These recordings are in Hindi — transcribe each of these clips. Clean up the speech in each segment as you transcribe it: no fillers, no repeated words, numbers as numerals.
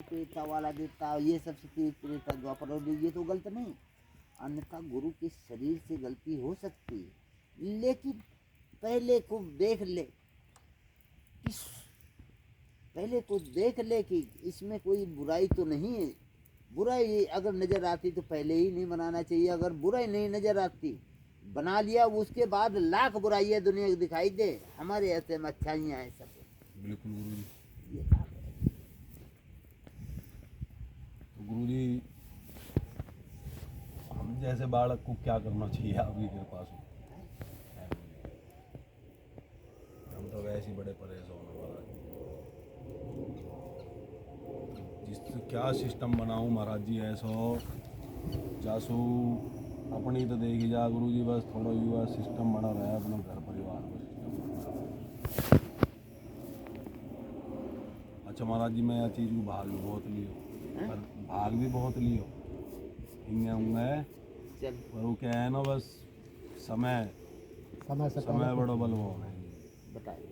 प्रेता वाला देवता ये सब सती प्रेता द्वापर और ये तो गलत नहीं, अन्यथा गुरु के शरीर से गलती हो सकती है, लेकिन पहले को देख ले कि पहले को देख ले कि इसमें कोई बुराई तो नहीं है। बुराई अगर नजर आती तो पहले ही नहीं बनाना चाहिए। अगर बुराई नहीं नजर आती बना लिया, उसके बाद लाख बुराइयां दुनिया को दिखाई दे, हमारे ऐसे में अच्छाइयां हैं सब। बिल्कुल गुरु जी। ये बात है। तो गुरु जी हम जैसे बालक को क्या करना चाहिए आपकी कृपा से? हम तो वैसे ही बड़े परेशान हो महाराज। जिस क्या सिस्टम बनाऊं महाराज जी ऐसा जासू अपनी तो देखी जा गुरु जी, बस थोड़ा युवा सिस्टम बना रहा है अपने घर परिवार में सिस्टम। अच्छा महाराज जी, मैं यह चीज़ को भाग भी बहुत लियो, पर भाग भी बहुत लियो हिंगे होंगे, पर वो क्या है ना, बस समय समय बड़ो बलवो है। बताइए।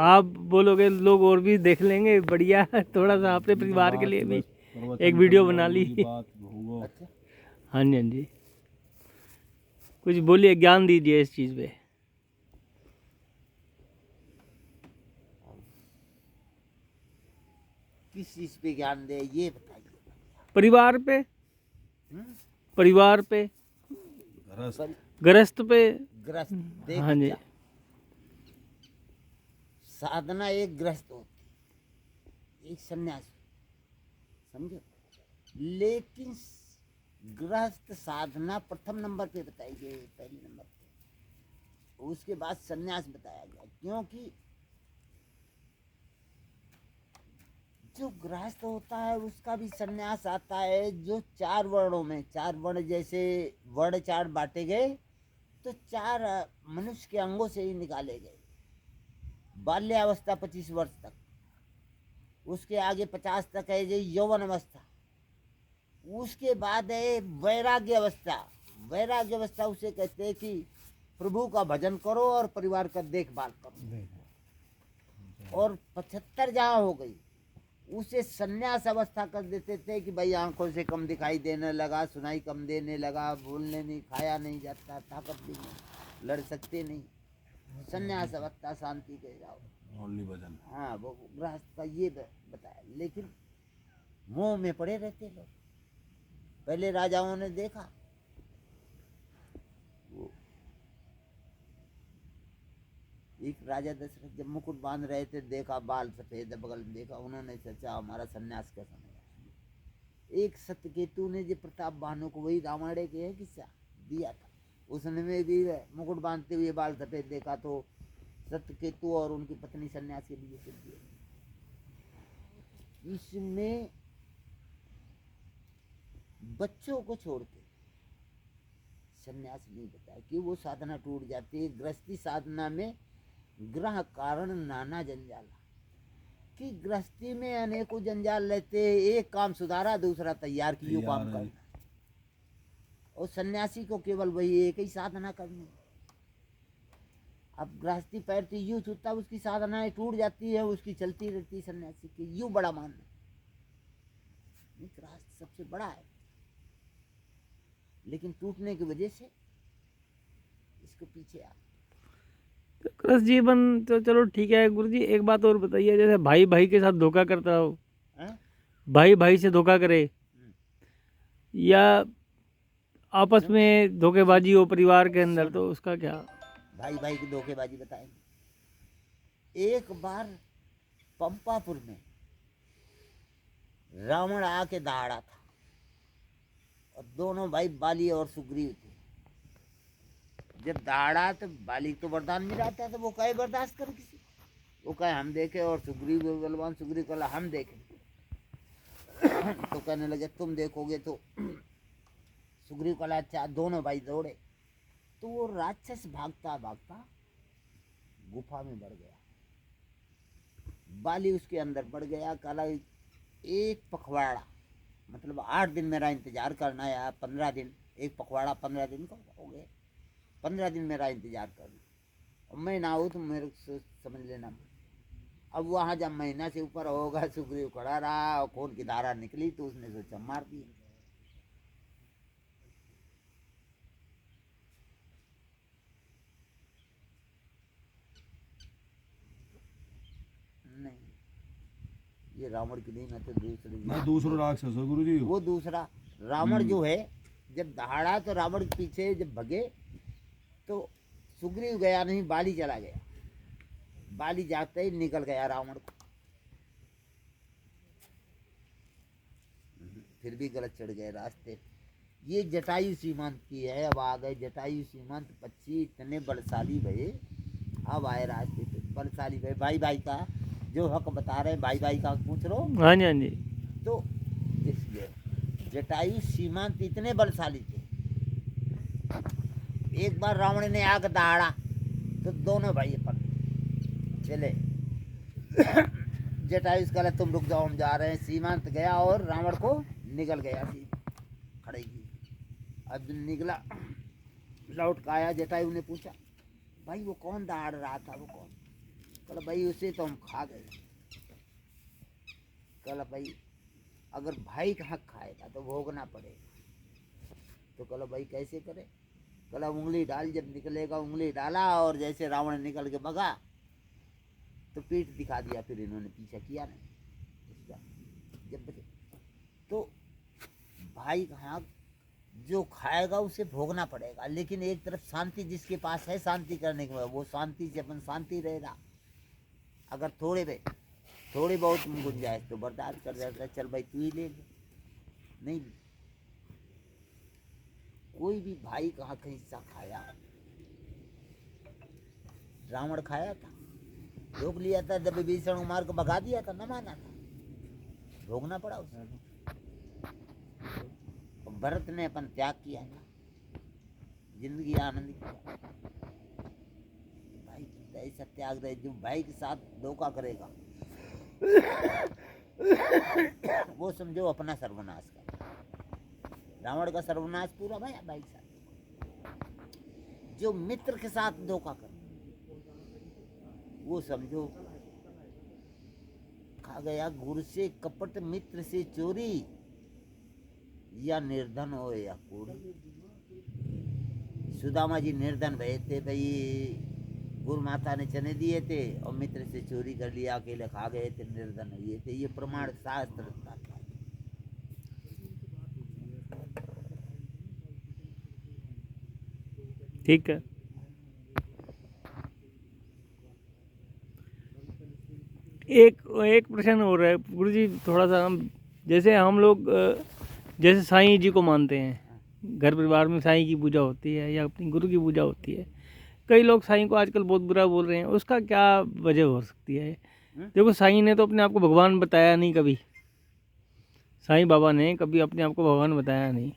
आप बोलोगे लोग और भी देख लेंगे, बढ़िया थोड़ा सा अपने परिवार के लिए भी एक वीडियो बना ली। अच्छा, हाँ जी, हाँ जी, कुछ बोलिए, ज्ञान दीजिए इस चीज़ पे। किस चीज पे ज्ञान दे ये बताइए। परिवार पे, परिवार पे, गृहस्थ पे। ग्रस्त देख हाँ जी, क्या? साधना एक ग्रस्त होती, एक सन्यास, समझो। लेकिन गृहस्थ साधना प्रथम नंबर पे बताई गई, पहले नंबर पे, उसके बाद सन्यास बताया गया। क्योंकि जो गृहस्थ होता है उसका भी सन्यास आता है। जो चार वर्णों में, चार वर्ण जैसे वर्ण चार बांटे गए तो चार मनुष्य के अंगों से ही निकाले गए। बाल्यावस्था 25 वर्ष तक, उसके आगे 50 तक है जो यौवन अवस्था, उसके बाद है वैराग्य अवस्था। वैराग्य अवस्था उसे कहते हैं कि प्रभु का भजन करो और परिवार का देखभाल करो। और 75 जहाँ हो गई उसे संन्यास अवस्था कर देते थे कि भाई आंखों से कम दिखाई देने लगा, सुनाई कम देने लगा, बोलने नहीं, खाया नहीं जाता, ताकत भी नहीं, लड़ सकते नहीं, संन्यास अवस्था, शांति के जाओ, ओनली भजन। हाँ वो गृहस्थ का ये बताया। लेकिन मोह में पड़े रहते लोग। पहले राजाओं ने देखा, वो एक राजा दशरथ जब मुकुट बांध रहे थे, देखा बाल सफेद, बगल में देखा, उन्होंने सोचा हमारा सन्यास का समय है। एक सत्यकेतु ने जो प्रताप बानो को, वही रामायण के किस्सा दिया था, उसने में भी मुकुट बांधते हुए बाल सफेद देखा तो सत्यकेतु और उनकी पत्नी सन्यास के लिए सिद्ध दिए। इसमें बच्चों को छोड़ के सन्यास नहीं बताया कि वो साधना टूट जाती है। गृहस्थी साधना में ग्रह कारण नाना जंजाल, कि गृहस्थी में अनेकों जंजाल रहते, एक काम सुधारा दूसरा तैयार की, काम करना। और सन्यासी को केवल वही एक ही साधना करनी। अब गृहस्थी पैरती यूं छूटता, उसकी साधनाएं टूट जाती है, उसकी चलती रहती सन्यासी की, यूं बड़ा मानना। गृहस्थ सबसे बड़ा है, लेकिन टूटने की वजह से इसको पीछे आ। तो गृहस्थ जीवन तो चलो ठीक है गुरु जी, एक बात और बताइए, जैसे भाई भाई के साथ धोखा करता हो, भाई भाई से धोखा करे, या आपस में धोखेबाजी हो परिवार के अंदर, तो उसका क्या? भाई भाई की धोखेबाजी बताएंगे। एक बार पंपापुर में रावण आके दहाड़ा था, और दोनों भाई बाली और सुग्रीव थे। जब दहाड़ा तो बाली तो वरदान मिला था, तो वो कहे बर्दाश्त कर किसी, वो कहे हम देखे, और सुग्रीव बलवान सुग्रीव कहा हम देखें। तो कहने लगे तुम देखोगे तो सुग्रीव कहा अच्छा। दोनों भाई दौड़े तो वो राक्षस भागता भागता गुफा में बढ़ गया। बाली उसके अंदर बढ़ गया। कहा एक पखवाड़ा, मतलब 8 दिन मेरा इंतजार करना है, 15 दिन, एक पखवाड़ा 15 दिन का हो गए, 15 दिन मेरा इंतजार करना, और मैं ना आऊँ तो मेरे से समझ लेना। अब वहां जब महीना से ऊपर होगा, सुग्रीव खड़ा रहा और खून की धारा निकली तो उसने सोचा मार दिया। नहीं, ये रावण की नहीं, मैं तो दूसरी मैं दूसरो राक्षस है गुरु जी। वो दूसरा रावण जो है, जब दहाड़ा तो रावण के पीछे जब भगे तो सुग्रीव गया नहीं, बाली चला गया। बाली जाते ही निकल गया रावण को, फिर भी गलत चढ़ गए रास्ते। ये जटायु सीमांत की है। अब आ गए जटायु सीमांत, पक्षी इतने बलशाली भये, अब आए रास्ते पे बलशाली भये। भाई भाई का जो हक बता रहे, भाई भाई का पूछ लो। हाँ जी, हाँ जी। तो इसलिए जटायु सीमांत इतने बलशाली थे। एक बार रावण ने आग दहाड़ा तो दोनों भाई अपन चले। जटायु कहला तुम रुक जाओ, हम जा रहे हैं। सीमांत गया और रावण को निकल गया खड़े की। अब निकला, लौट का आया, जटायु ने पूछा भाई वो कौन दहाड़ रहा था, वो कौन? कहला भाई उसे तो हम खा गए। कहला भाई अगर भाई का हक खाएगा तो भोगना पड़ेगा। तो कहला भाई कैसे करे? कहला उंगली डाल, जब निकलेगा उंगली डाला और जैसे रावण निकल के भगा तो पीठ दिखा दिया, फिर इन्होंने पीछा किया नहीं इसका। जब बचे तो भाई का हक जो खाएगा उसे भोगना पड़ेगा, लेकिन एक तरफ शांति जिसके पास है शांति करने के बाद वो शांति से अपन शांति रहेगा। अगर थोड़ी बहुत गुंजाइश तो बर्दाश्त कर जाता है, चल भाई तू ही ले ले। नहीं, कोई भी भाई का हक हिस्सा खाया, रावण खाया था, रोक लिया था, जब विभीषण को मार को भगा दिया था, न माना था, भोगना पड़ा उसे। भरत ने अपन त्याग किया था, जिंदगी आनंद किया। भाई ऐसा त्याग रहे, जो भाई के साथ धोखा करेगा वो समझो अपना सर्वनाश कर। रावण का सर्वनाश पूरा भाई भाई के साथ। जो मित्र के साथ धोखा कर वो समझो खा गया। गुरु से कपट, मित्र से चोरी, या निर्धन हो या कोड़ी। सुदामा जी निर्धन भये थे भाई, गुरु माता ने चने दिए थे और मित्र से चोरी कर लिया, अकेले खा गए थे, निर्धन हुए थे। ये प्रमाण शास्त्र था। ठीक है। एक प्रश्न हो रहा है गुरु जी, थोड़ा सा जैसे हम लोग जैसे साईं जी को मानते हैं, घर परिवार में साईं की पूजा होती है या अपनी गुरु की पूजा होती है। कई लोग साईं को आजकल बहुत बुरा बोल रहे हैं, उसका क्या वजह हो सकती है? देखो साईं ने तो अपने आप को भगवान बताया नहीं कभी, साईं बाबा ने कभी अपने आप को भगवान बताया नहीं,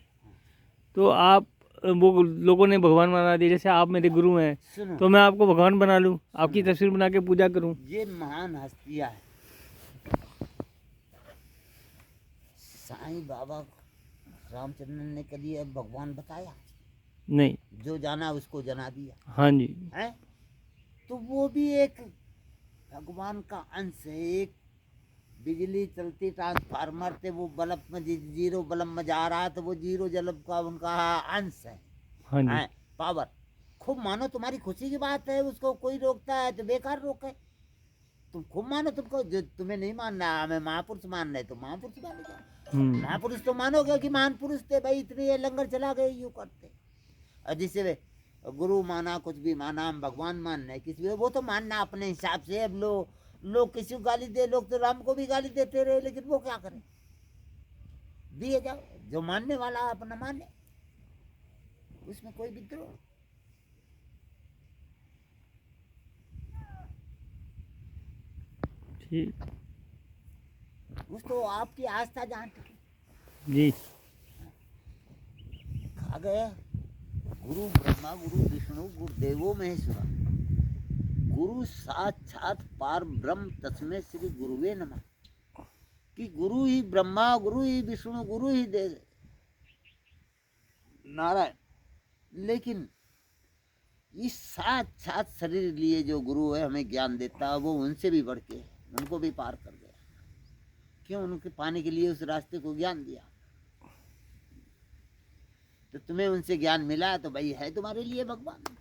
तो आप वो लोगों ने भगवान बना दिया। जैसे आप मेरे गुरु हैं तो मैं आपको भगवान बना लूं, आपकी तस्वीर बना के पूजा करूं। ये महान हस्तियां है। साईं बाबा रामचंद्र ने कभी भगवान बताया नहीं, जो जाना उसको जना दिया। हाँ जी है, तो वो भी एक भगवान का अंश है। एक बिजली चलती ट्रांसफार्मर थे, वो बल्ब में जीरो बल्ब में जा रहा है तो वो जीरो जलब का उनका अंश है। हाँ जी। पावर खूब मानो, तुम्हारी खुशी की बात है, उसको कोई रोकता है तो बेकार रोके। तुम खूब मानो, तुमको जो तुम्हें नहीं मानना, हमें महापुरुष मानना है तो महापुरुष मान लीजिए। महापुरुष तो मानोगे कि महान पुरुष थे भाई, इतने लंगर चला गए, यूँ करते। और जिसे गुरु माना, कुछ भी माना, हम भगवान मानना है किसी, वो तो मानना अपने हिसाब से। अब लोग किसी को गाली दे, लोग तो राम को भी गाली देते रहे, लेकिन वो क्या करें, दिए जाओ। जो मानने वाला अपना माने, उसमें कोई विद्रोह। ठीक, उस तो आपकी आस्था जहाँ तक जी। खा गया। गुरु ब्रह्मा, गुरु विष्णु, गुरुदेवो महेश्वरा, गुरु साक्षात पार ब्रह्म, तस्मै श्री गुरुवे नमः। कि गुरु ही ब्रह्मा, गुरु ही विष्णु, गुरु ही देव नारायण, लेकिन इस साक्षात शरीर लिए जो गुरु है हमें ज्ञान देता है, वो उनसे भी बढ़ के है। उनको भी पार कर गया। क्यों? उनके पाने के लिए उस रास्ते को ज्ञान दिया। तो तुम्हें उनसे ज्ञान मिला है तो भाई है तुम्हारे लिए भगवान।